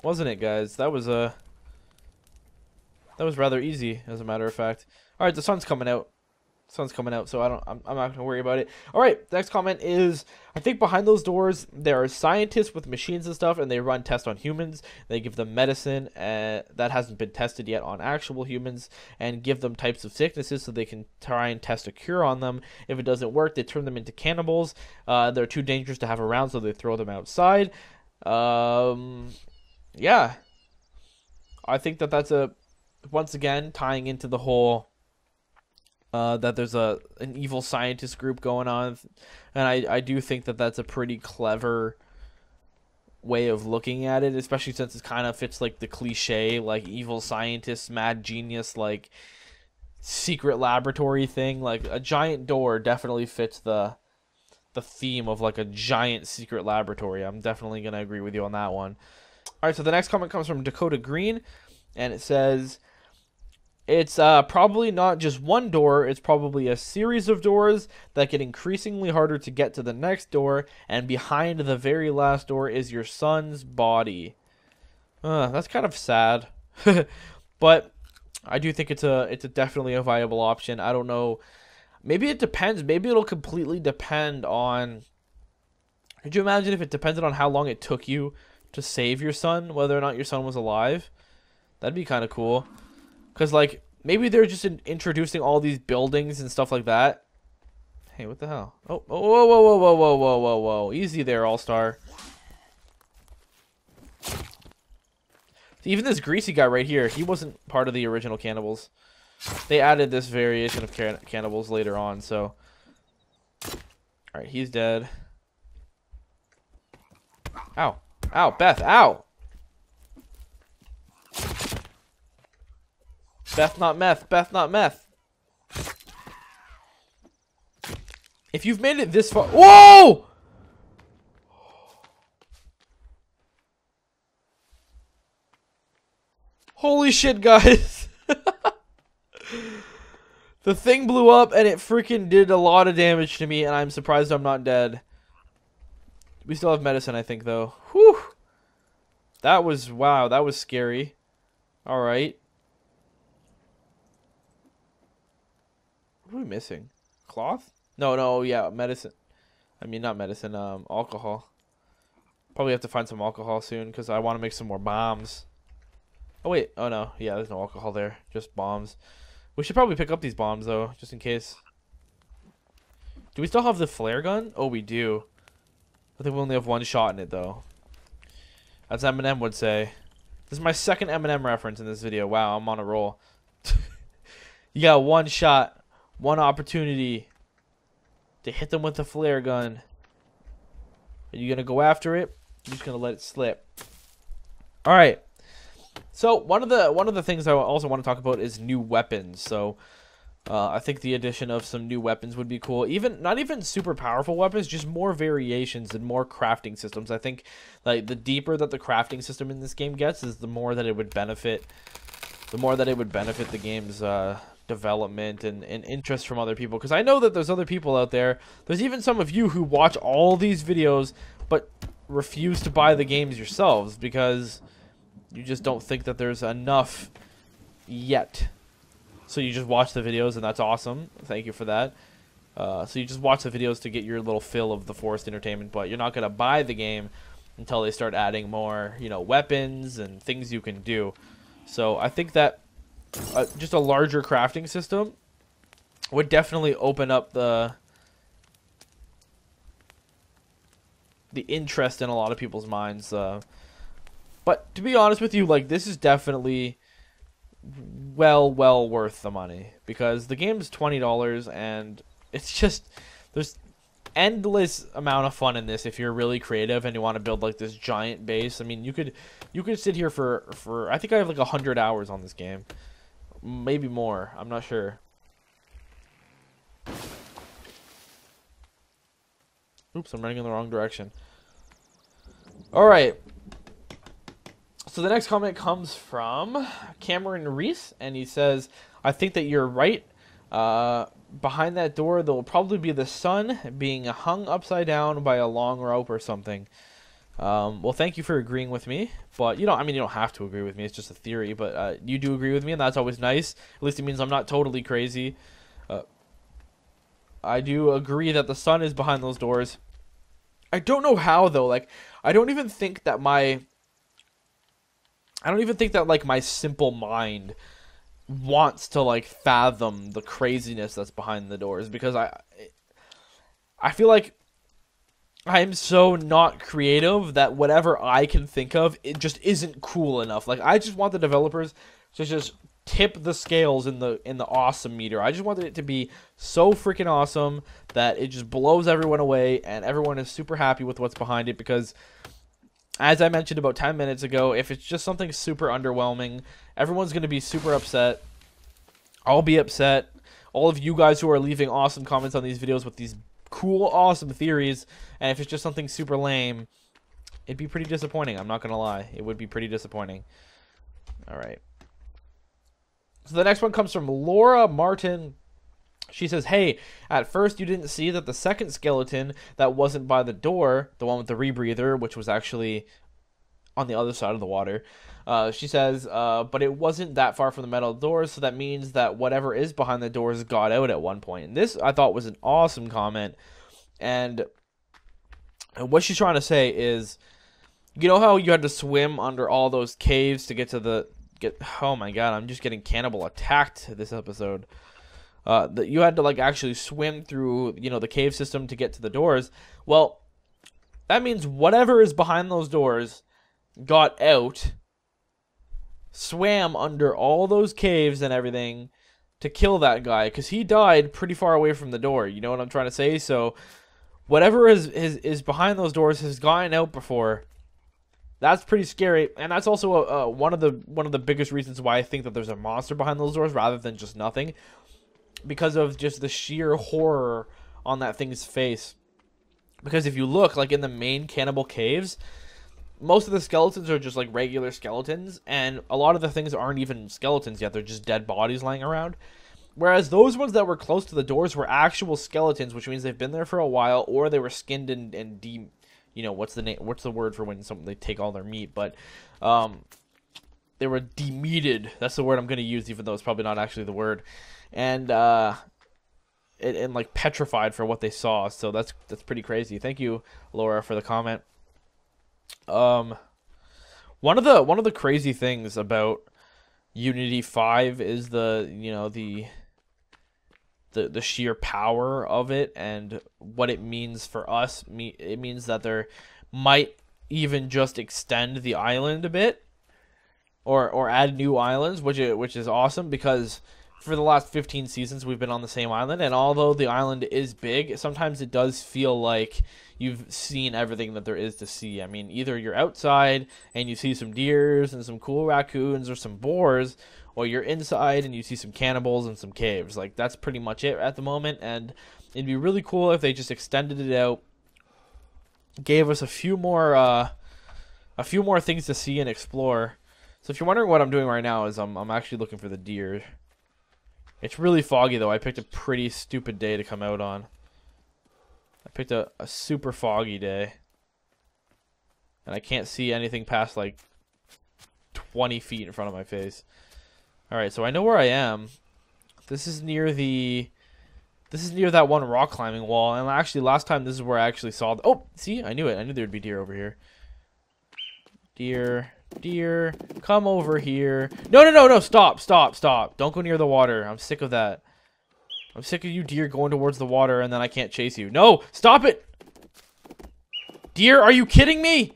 wasn't it, guys? That was rather easy, as a matter of fact. All right, the sun's coming out. Sun's coming out, so I'm not gonna worry about it. All right, next comment is, I think behind those doors there are scientists with machines and stuff, and they run tests on humans. They give them medicine that hasn't been tested yet on actual humans, and give them types of sicknesses so they can try and test a cure on them. If it doesn't work, they turn them into cannibals. They're too dangerous to have around, so they throw them outside. Yeah, I think that's once again tying into the whole. That there's an evil scientist group going on, and I do think that's a pretty clever way of looking at it, especially since it kind of fits like the cliche like evil scientist, mad genius, like secret laboratory thing. Like a giant door definitely fits the theme of like a giant secret laboratory. I'm definitely gonna agree with you on that one. All right, so the next comment comes from Dakota Green, and it says, it's probably not just one door, it's probably a series of doors that get increasingly harder to get to the next door, and behind the very last door is your son's body. That's kind of sad. But I do think it's definitely a viable option. I don't know. Maybe it depends. Maybe it'll completely depend on... Could you imagine if it depended on how long it took you to save your son, whether or not your son was alive? That'd be kind of cool. Because, like, maybe they're just introducing all these buildings and stuff like that. Hey, what the hell? Oh, whoa, whoa, whoa, whoa, whoa, whoa, whoa, whoa, whoa. Easy there, All-Star. Even this greasy guy right here, he wasn't part of the original cannibals. They added this variation of cannibals later on, so... Alright, he's dead. Ow. Ow, Beth, ow! Beth, not meth. Beth, not meth. If you've made it this far... Whoa! Holy shit, guys. The thing blew up and it freaking did a lot of damage to me, and I'm surprised I'm not dead. We still have medicine, I think, though. Whew. That was... Wow, that was scary. Alright. What are we missing? Cloth? No, yeah, medicine. I mean, not medicine, alcohol. Probably have to find some alcohol soon, because I want to make some more bombs. Oh, wait. Oh, no. Yeah, there's no alcohol there. Just bombs. We should probably pick up these bombs, though, just in case. Do we still have the flare gun? Oh, we do. I think we only have one shot in it, though. As Eminem would say. This is my second Eminem reference in this video. Wow, I'm on a roll. You got one shot. One opportunity to hit them with the flare gun. Are you gonna go after it? You're just gonna let it slip. All right. So one of the things I also want to talk about is new weapons. So I think the addition of some new weapons would be cool. Not even super powerful weapons, just more variations and more crafting systems. I think like the deeper that the crafting system in this game gets, is the more that it would benefit. The more that it would benefit the game's development and interest from other people, because I know that there's other people out there. There's even some of you who watch all these videos but refuse to buy the games yourselves because you just don't think that there's enough yet. So you just watch the videos, and that's awesome. Thank you for that. So you just watch the videos to get your little fill of the forced entertainment, but you're not gonna buy the game until they start adding more, you know, weapons and things you can do. So I think that just a larger crafting system would definitely open up the interest in a lot of people's minds. But to be honest with you, like, this is definitely well worth the money, because the game is $20 and it's just, there's endless amount of fun in this if you're really creative and you want to build like this giant base. I mean, you could sit here for I think I have like 100 hours on this game, maybe more. I'm not sure. Oops, I'm running in the wrong direction. All right. So the next comment comes from Cameron Reese, and he says, "I think that you're right. Behind that door, there will probably be the sun being hung upside down by a long rope or something." Well, thank you for agreeing with me, but you don't have to agree with me. It's just a theory, but you do agree with me, and that's always nice. At least it means I'm not totally crazy. I do agree that the sun is behind those doors. I don't know how though. Like, I don't even think that like my simple mind wants to like fathom the craziness that's behind the doors, because I feel like I'm so not creative that whatever I can think of, it just isn't cool enough. Like, I just want the developers to just tip the scales in the awesome meter. I just wanted it to be so freaking awesome that it just blows everyone away and everyone is super happy with what's behind it, because as I mentioned about 10 minutes ago, if it's just something super underwhelming, everyone's going to be super upset. I'll be upset. All of you guys who are leaving awesome comments on these videos with these cool, awesome theories, and if it's just something super lame, it'd be pretty disappointing. I'm not going to lie. It would be pretty disappointing. All right. So the next one comes from Laura Martin. She says, "Hey, at first you didn't see that the second skeleton that wasn't by the door, the one with the rebreather, which was actually on the other side of the water," she says, "but it wasn't that far from the metal doors, so that means that whatever is behind the doors got out at one point." And this, I thought, was an awesome comment. And what she's trying to say is, you know how you had to swim under all those caves to get to the... oh my god, I'm just getting Cannibal attacked this episode. That you had to like actually swim through, the cave system to get to the doors. Well, that means whatever is behind those doors got out, swam under all those caves and everything to kill that guy, because he died pretty far away from the door. You know what I'm trying to say? So whatever is behind those doors has gotten out before. That's pretty scary, and that's also one of the biggest reasons why I think that there's a monster behind those doors rather than just nothing, because of just the sheer horror on that thing's face. Because if you look, like in the main Cannibal caves, most of the skeletons are just like regular skeletons, and a lot of the things aren't even skeletons yet. They're just dead bodies lying around. Whereas those ones that were close to the doors were actual skeletons, which means they've been there for a while, or they were skinned and what's the word for when they take all their meat, but they were demeated. That's the word I'm going to use, even though it's probably not actually the word. And like petrified for what they saw. So that's pretty crazy. Thank you, Laura, for the comment. One of the crazy things about Unity 5 is the sheer power of it, and what it means for us. It means that there might even just extend the island a bit, or add new islands, which is awesome, because for the last 15 seasons we've been on the same island, and although the island is big, sometimes it does feel like you've seen everything that there is to see. I mean, either you're outside and you see some deers and some cool raccoons or some boars, or you're inside and you see some cannibals and some caves. Like, that's pretty much it at the moment, and it'd be really cool if they just extended it out, gave us a few more things to see and explore. So if you're wondering what I'm doing right now, is I'm actually looking for the deer. It's really foggy though. I picked a pretty stupid day to come out on. I picked a super foggy day, and I can't see anything past like 20 feet in front of my face. Alright, so I know where I am. This is near that one rock climbing wall, and actually last time this is where I actually saw oh, see, I knew it. I knew there'd be deer over here. Deer, come over here. No, stop. Don't go near the water. I'm sick of that. I'm sick of you deer going towards the water and then I can't chase you. No, stop it. Deer, are you kidding me?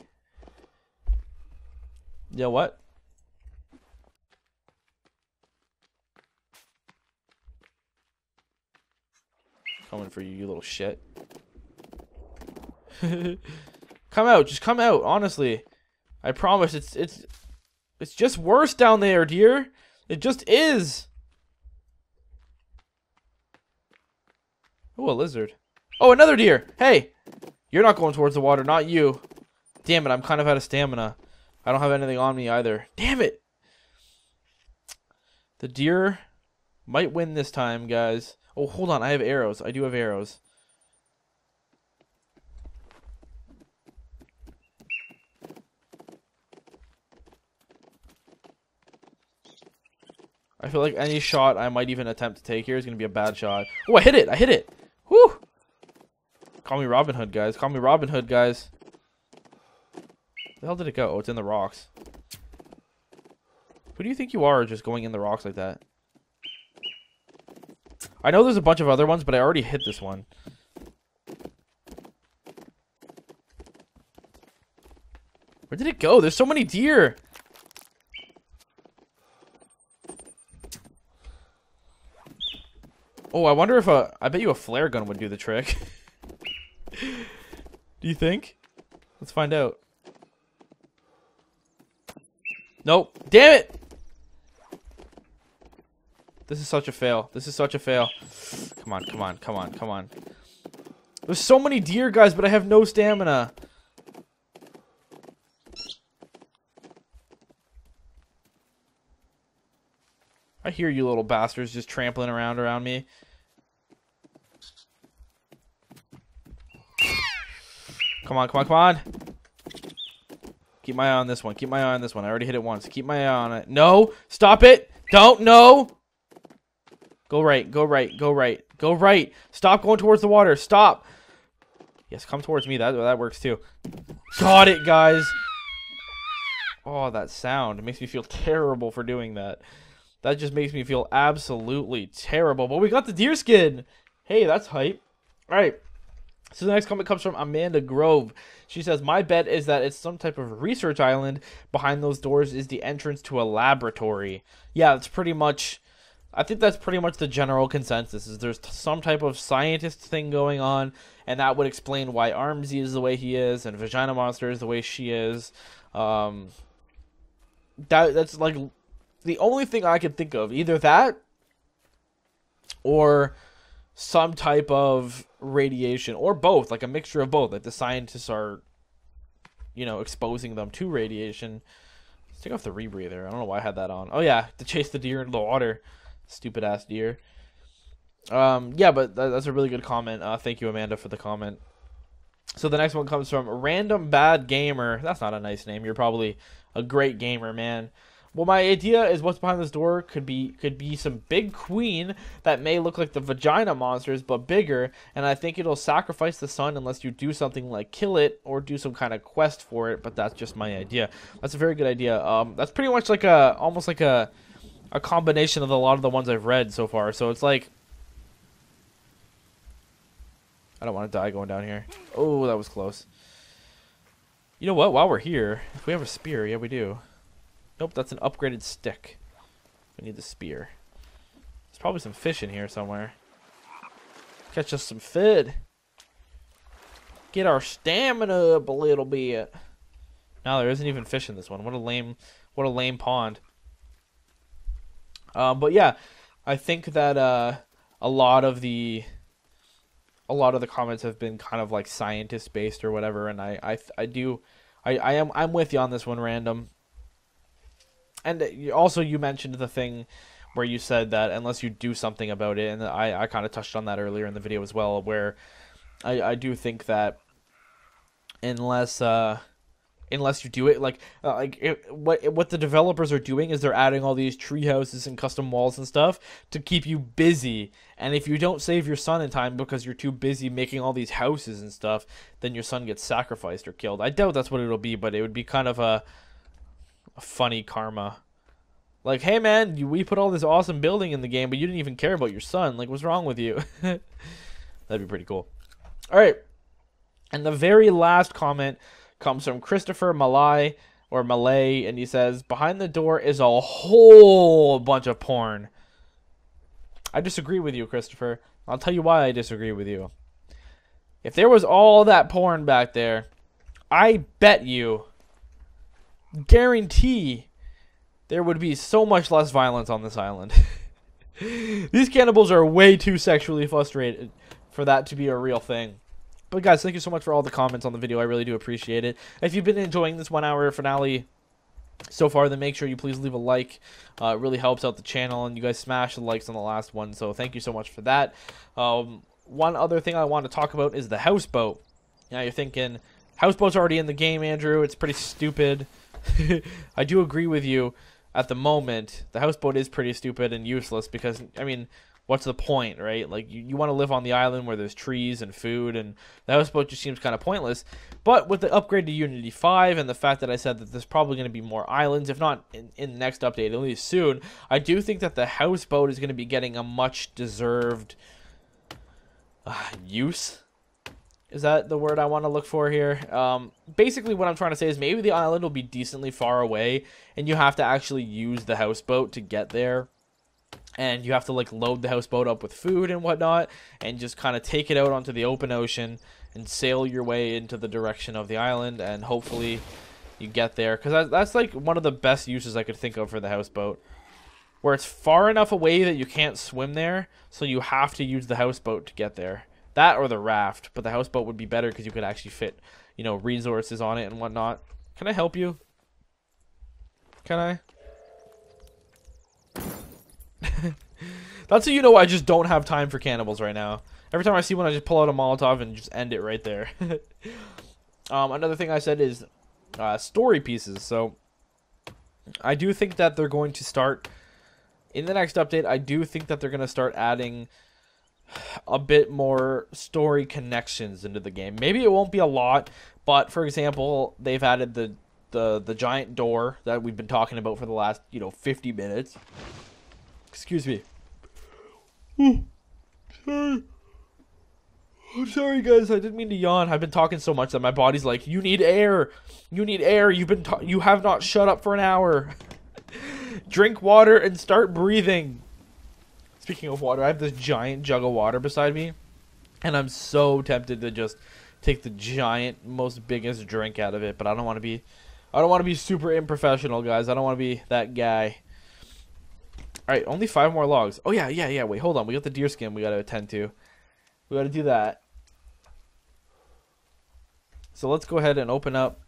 Yeah, what? Coming for you, you little shit. Come out. Just come out. Honestly. I promise it's just worse down there, dear. It just is. Oh, a lizard. Oh, another deer. Hey. You're not going towards the water. Not you. Damn it. I'm kind of out of stamina. I don't have anything on me either. Damn it. The deer might win this time, guys. Oh, hold on. I have arrows. I do have arrows. I feel like any shot I might even attempt to take here is going to be a bad shot. Oh, I hit it. I hit it. Woo. Call me Robin Hood, guys. Call me Robin Hood, guys. Where the hell did it go? Oh, it's in the rocks. Who do you think you are just going in the rocks like that? I know there's a bunch of other ones, but I already hit this one. Where did it go? There's so many deer. Oh, I wonder if I bet you a flare gun would do the trick. Do you think? Let's find out. Nope. Damn it! This is such a fail. This is such a fail. Come on, come on, come on, come on. There's so many deer, guys, but I have no stamina. I hear you little bastards just trampling around me. Come on, come on, come on. Keep my eye on this one. Keep my eye on this one. I already hit it once. Keep my eye on it. No! Stop it! Don't! No! Go right. Go right. Go right. Go right. Stop going towards the water. Stop! Yes, come towards me. That works too. Got it, guys! Oh, that sound. It makes me feel terrible for doing that. That just makes me feel absolutely terrible. But we got the deer skin! Hey, that's hype. Alright. So the next comment comes from Amanda Grove. She says, my bet is that it's some type of research island. Behind those doors is the entrance to a laboratory. Yeah, that's pretty much... I think that's pretty much the general consensus. Is there's some type of scientist thing going on. And that would explain why Armsy is the way he is. And Vagina Monster is the way she is. That's like the only thing I can think of. Either that or some type of radiation, or both, like a mixture of both. Like the scientists are, you know, exposing them to radiation. Let's take off the rebreather. I don't know why I had that on. Oh yeah, to chase the deer into the water. Stupid ass deer. Yeah, but that's a really good comment. Thank you, Amanda, for the comment. So the next one comes from Random Bad Gamer. That's not a nice name. You're probably a great gamer, man. Well, my idea is what's behind this door could be some big queen that may look like the Vagina Monsters, but bigger. And I think it'll sacrifice the sun unless you do something like kill it or do some kind of quest for it. But that's just my idea. That's a very good idea. That's pretty much like almost like a combination of a lot of the ones I've read so far. So it's like, I don't want to die going down here. Oh, that was close. You know what? While we're here, if we have a spear, yeah, we do. Nope, that's an upgraded stick. We need the spear. There's probably some fish in here somewhere. Catch us some food. Get our stamina up a little bit. No, there isn't even fish in this one. What a lame pond. But yeah, I think that a lot of the comments have been kind of like scientist based or whatever, and I'm with you on this one, Random. And also you mentioned the thing where you said that unless you do something about it, and I kind of touched on that earlier in the video as well, where I do think that unless you do it, what the developers are doing is they're adding all these tree houses and custom walls and stuff to keep you busy. And if you don't save your son in time because you're too busy making all these houses and stuff, then your son gets sacrificed or killed. I doubt that's what it'll be, but it would be kind of a funny karma. Like, hey man, we put all this awesome building in the game, but you didn't even care about your son. Like, what's wrong with you? That'd be pretty cool. Alright. And the very last comment comes from Christopher Malay, and he says, behind the door is a whole bunch of porn. I disagree with you, Christopher. I'll tell you why I disagree with you. If there was all that porn back there, I bet you, guarantee, there would be so much less violence on this island. These cannibals are way too sexually frustrated for that to be a real thing. But guys, thank you so much for all the comments on the video. I really do appreciate it. If you've been enjoying this 1 hour finale so far, then make sure you please leave a like. It really helps out the channel, and you guys smashed the likes on the last one, so thank you so much for that. One other thing I want to talk about is the houseboat. Now you're thinking, houseboat's already in the game, Andrew. It's pretty stupid. I do agree with you. At the moment, the houseboat is pretty stupid and useless because, I mean, what's the point, right? Like, you want to live on the island where there's trees and food, and the houseboat just seems kind of pointless. But with the upgrade to Unity 5 and the fact that I said that there's probably going to be more islands, if not in the next update, at least soon, I do think that the houseboat is going to be getting a much-deserved use. Is that the word I want to look for here? Basically, what I'm trying to say is maybe the island will be decently far away, and you have to actually use the houseboat to get there. And you have to, like, load the houseboat up with food and whatnot, and just kind of take it out onto the open ocean and sail your way into the direction of the island, and hopefully you get there. Because that's, like, one of the best uses I could think of for the houseboat. Where it's far enough away that you can't swim there, so you have to use the houseboat to get there. That or the raft, but the houseboat would be better because you could actually fit, you know, resources on it and whatnot. Can I help you? Can I? That's how you know I just don't have time for cannibals right now. Every time I see one, I just pull out a Molotov and just end it right there. Another thing I said is story pieces. So I do think that they're going to start, in the next update, I do think that they're going to start adding a bit more story connections into the game. Maybe it won't be a lot, but for example, they've added the giant door that we've been talking about for the last, 50 minutes. Excuse me. Sorry. I'm sorry, guys. I didn't mean to yawn. I've been talking so much that my body's like, you need air. You need air. You have not shut up for an hour. Drink water and start breathing. Speaking of water, I have this giant jug of water beside me, and I'm so tempted to just take the giant, most biggest drink out of it, but I don't want to be super unprofessional, guys. I don't want to be that guy. All right, only 5 more logs. Oh yeah. Wait, hold on. We got the deer skin we got to attend to. We got to do that. So let's go ahead and open up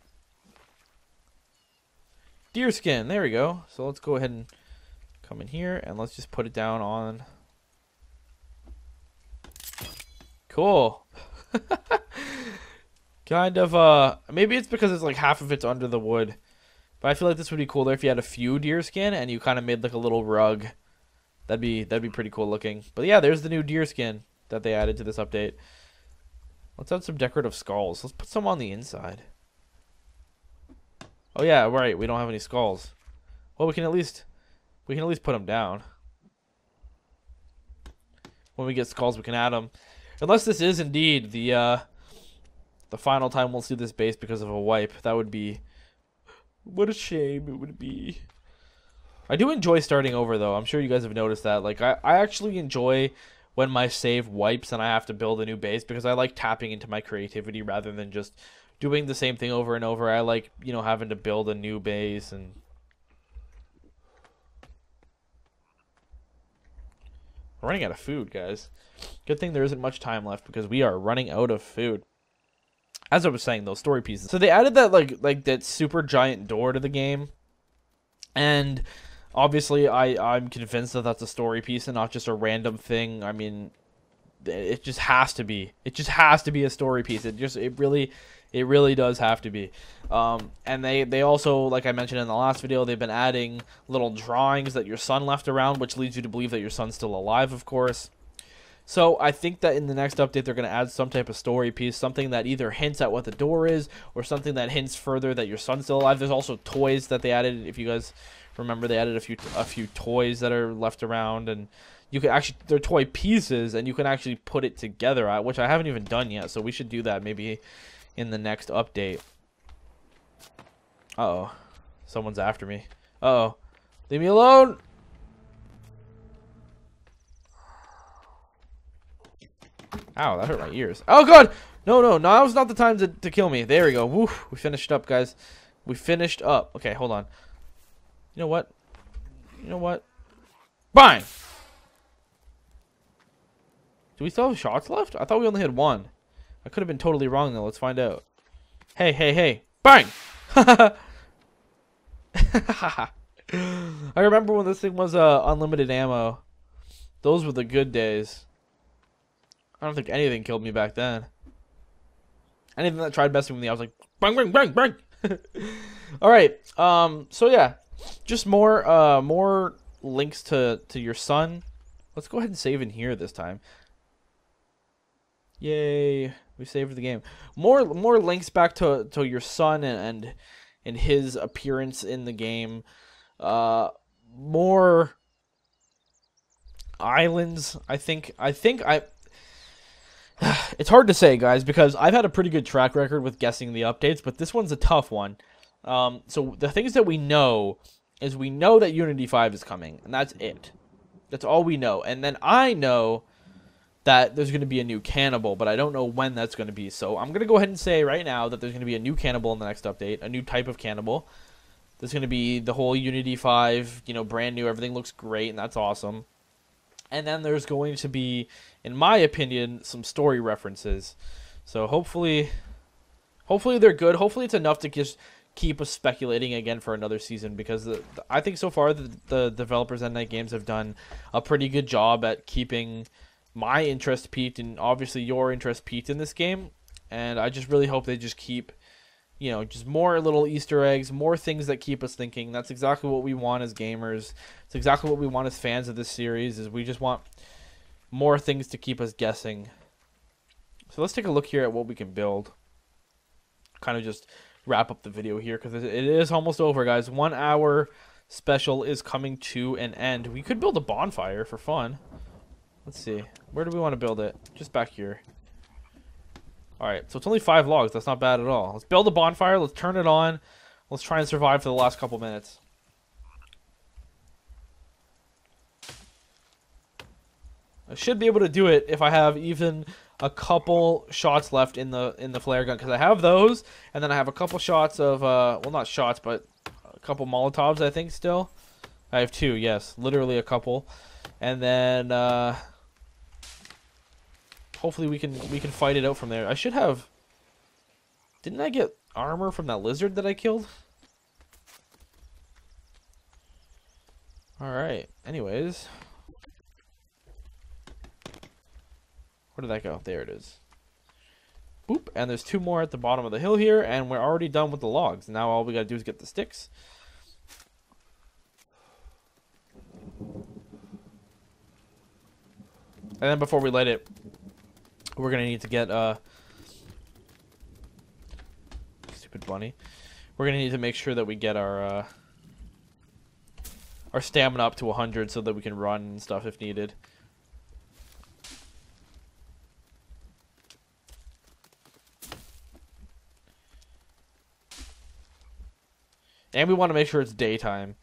deer skin. There we go. So let's go ahead and come in here and let's just put it down on. Cool. Kind of maybe it's because it's like half of it's under the wood, but I feel like this would be cooler if you had a few deer skin and you kind of made like a little rug. That'd be pretty cool looking. But yeah, there's the new deer skin that they added to this update. Let's add some decorative skulls. Let's put some on the inside. Oh yeah, right, we don't have any skulls. Well, we can at least put them down. When we get skulls, we can add them. Unless this is indeed the final time we'll see this base because of a wipe. That would be... What a shame it would be. I do enjoy starting over, though. I'm sure you guys have noticed that. Like, I actually enjoy when my save wipes and I have to build a new base because I like tapping into my creativity rather than just doing the same thing over and over. I like, having to build a new base and... We're running out of food, guys. Good thing there isn't much time left because we are running out of food. As I was saying, those story pieces. So they added that like that super giant door to the game, and obviously I'm convinced that that's a story piece and not just a random thing. I mean, it just has to be. It just has to be a story piece. It really does have to be. And they also, like I mentioned in the last video, they've been adding little drawings that your son left around, which leads you to believe that your son's still alive, of course. So I think that in the next update, they're going to add some type of story piece, something that either hints at what the door is or something that hints further that your son's still alive. There's also toys that they added. If you guys remember, they added a few toys that are left around, and you can actually, they're toy pieces, and you can actually put it together, which I haven't even done yet. So we should do that maybe in the next update. Uh-oh. Someone's after me. Uh-oh. Leave me alone! Ow, that hurt my ears. Oh, God! No, no, now is not the time to kill me. There we go. Woo, we finished up, guys. We finished up. Okay, hold on. You know what? You know what? Bang! Do we still have shots left? I thought we only had one. I could have been totally wrong, though. Let's find out. Hey, hey, hey. Bang! I remember when this thing was unlimited ammo. Those were the good days. I don't think anything killed me back then. Anything that tried messing with me, I was like, bang, bang, bang, bang. All right. So yeah, just more links to your son. Let's go ahead and save in here this time. Yay, we saved the game. More links back to your son and his appearance in the game. More islands. I think it's hard to say, guys, because I've had a pretty good track record with guessing the updates, but this one's a tough one. So the things that we know is we know that Unity 5 is coming, and that's it. That's all we know. And then I know that there's going to be a new Cannibal, but I don't know when that's going to be. So I'm going to go ahead and say right now that there's going to be a new Cannibal in the next update, a new type of Cannibal. There's going to be the whole Unity 5, brand new. Everything looks great, and that's awesome. And then there's going to be, in my opinion, some story references. So hopefully they're good. Hopefully it's enough to just keep us speculating again for another season, because I think so far the developers at Night Games have done a pretty good job at keeping my interest peaked and obviously your interest peaked in this game. And I just really hope they just keep, just more little Easter eggs, more things that keep us thinking. That's exactly what we want as gamers. It's exactly what we want as fans of this series, is we just want more things to keep us guessing. So let's take a look here at what we can build. Kind of just wrap up the video here, because it is almost over, guys. 1 hour special is coming to an end. We could build a bonfire for fun. Let's see. Where do we want to build it? Just back here. Alright, so it's only 5 logs. That's not bad at all. Let's build a bonfire. Let's turn it on. Let's try and survive for the last couple minutes. I should be able to do it if I have even a couple shots left in the flare gun, because I have those, and then I have a couple shots of well, not shots, but a couple Molotovs, I think. Still I have 2, yes, literally a couple. And then hopefully we can fight it out from there. I should have, didn't I get armor from that lizard that I killed? Alright, anyways, where did that go? There it is. Boop. And there's 2 more at the bottom of the hill here, and we're already done with the logs. Now all we gotta do is get the sticks. And then before we light it, we're gonna need to get stupid bunny. We're gonna need to make sure that we get our stamina up to 100 so that we can run and stuff if needed. And we want to make sure it's daytime,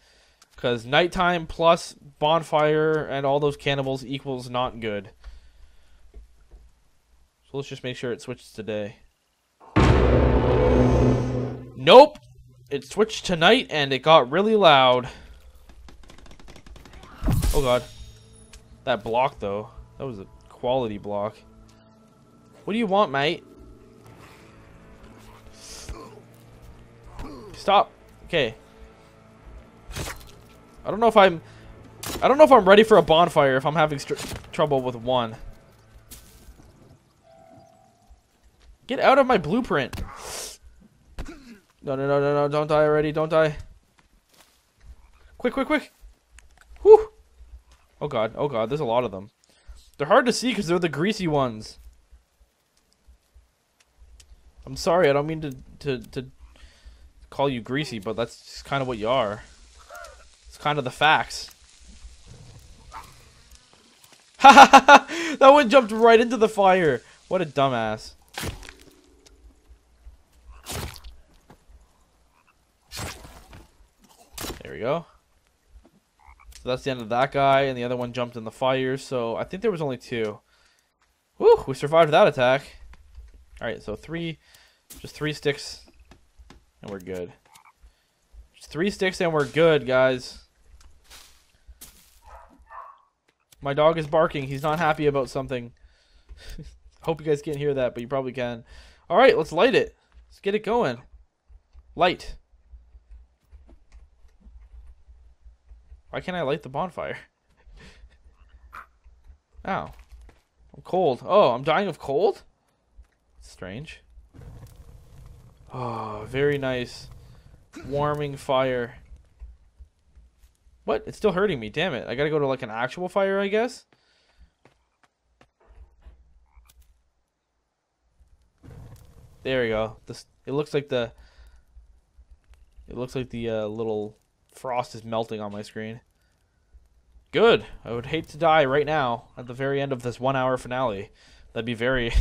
because nighttime plus bonfire and all those cannibals equals not good. So let's just make sure it switches to day. Nope! It switched to night and it got really loud. Oh god. That block though. That was a quality block. What do you want, mate? Stop. Okay. I don't know if I'm ready for a bonfire if I'm having trouble with one. Get out of my blueprint. No, no, no, no, no, don't die already, don't die. Quick, quick, quick. Whew. Oh god, there's a lot of them. They're hard to see because they're the greasy ones. I'm sorry, I don't mean to call you greasy, but that's just kind of what you are. It's kind of the facts. That one jumped right into the fire. What a dumbass. There we go. So that's the end of that guy, and the other one jumped in the fire, so I think there was only 2. Woo, we survived that attack. Alright, so just 3 sticks, and we're good. Just 3 sticks and we're good, guys. My dog is barking. He's not happy about something. Hope you guys can't hear that, but you probably can. Alright, let's light it. Let's get it going. Light. Why can't I light the bonfire? Ow. I'm cold. Oh, I'm dying of cold? Strange. Oh, very nice. Warming fire. What? It's still hurting me. Damn it. I gotta go to like an actual fire, I guess? There we go. It looks like the little frost is melting on my screen. Good. I would hate to die right now at the very end of this 1 hour finale. That'd be very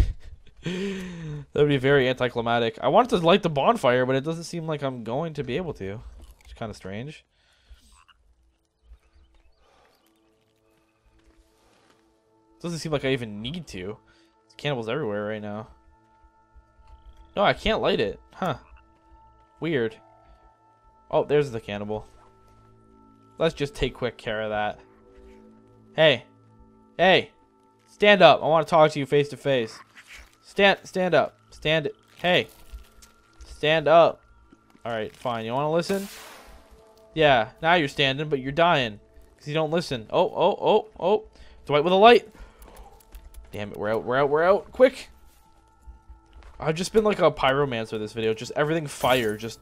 that'd be very anticlimactic. I wanted to light the bonfire, but it doesn't seem like I'm going to be able to. It's kind of strange. Doesn't seem like I even need to. There's cannibals everywhere right now. No, I can't light it. Huh. Weird. Oh, there's the cannibal. Let's just take quick care of that. Hey. Hey. Stand up. I want to talk to you face to face. Stand up. Hey. Stand up. Alright, fine. You want to listen? Yeah, now you're standing, but you're dying. Because you don't listen. Oh. Dwight with a light. Damn it, we're out. Quick. I've just been like a pyromancer this video. Just everything fire. Just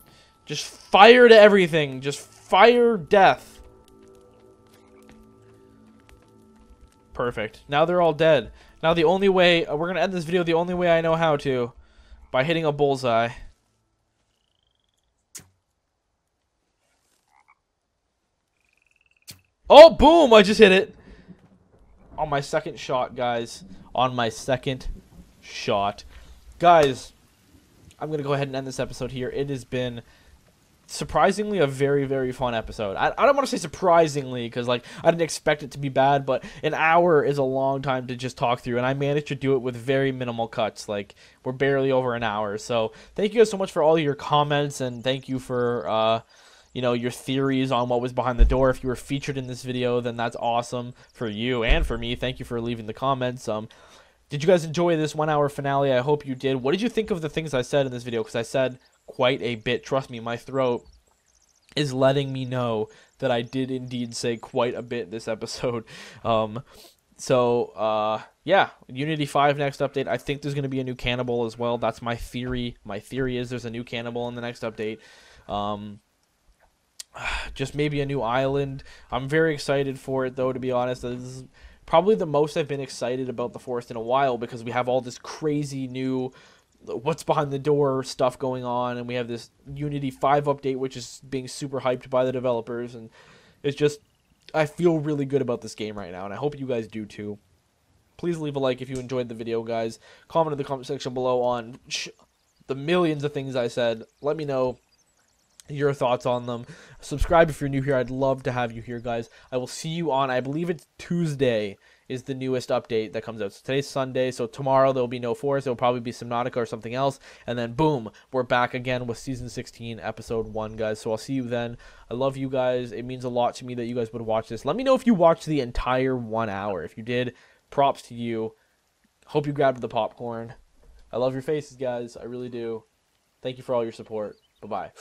fire to everything. Just fire death. Perfect. Now they're all dead. Now the only way... we're going to end this video the only way I know how to. By hitting a bullseye. Oh, boom! I just hit it. On my second shot, guys. On my second shot. Guys, I'm going to go ahead and end this episode here. It has been surprisingly a very, very fun episode. I don't want to say surprisingly because, like, I didn't expect it to be bad, but an hour is a long time to just talk through, and I managed to do it with very minimal cuts. Like, we're barely over an hour. So thank you guys so much for all your comments, and thank you for... you know, your theories on what was behind the door. If you were featured in this video, then that's awesome for you and for me. Thank you for leaving the comments. Did you guys enjoy this 1 hour finale? I hope you did. What did you think of the things I said in this video? Because I said quite a bit. Trust me, my throat is letting me know that I did indeed say quite a bit this episode. Yeah, Unity 5 next update. I think there's going to be a new Cannibal as well. That's my theory. My theory is there's a new Cannibal in the next update. Just maybe a new island. I'm very excited for it, though, to be honest. This is probably the most I've been excited about the forest in a while because we have all this crazy new what's behind the door stuff going on, and we have this Unity 5 update, which is being super hyped by the developers, and it's just, I feel really good about this game right now, and I hope you guys do too. Please leave a like if you enjoyed the video, guys. Comment in the comment section below on the millions of things I said. Let me know your thoughts on them. Subscribe if you're new here. I'd love to have you here, guys. I will see you on, I believe it's Tuesday is the newest update that comes out. So today's Sunday, so tomorrow there'll be no Forest. It'll probably be Subnautica or something else, and then boom, we're back again with season 16 episode 1, guys. So I'll see you then. I love you guys. It means a lot to me that you guys would watch this. Let me know if you watched the entire 1 hour. If you did, props to you. Hope you grabbed the popcorn. I love your faces, guys. I really do. Thank you for all your support. Bye-bye.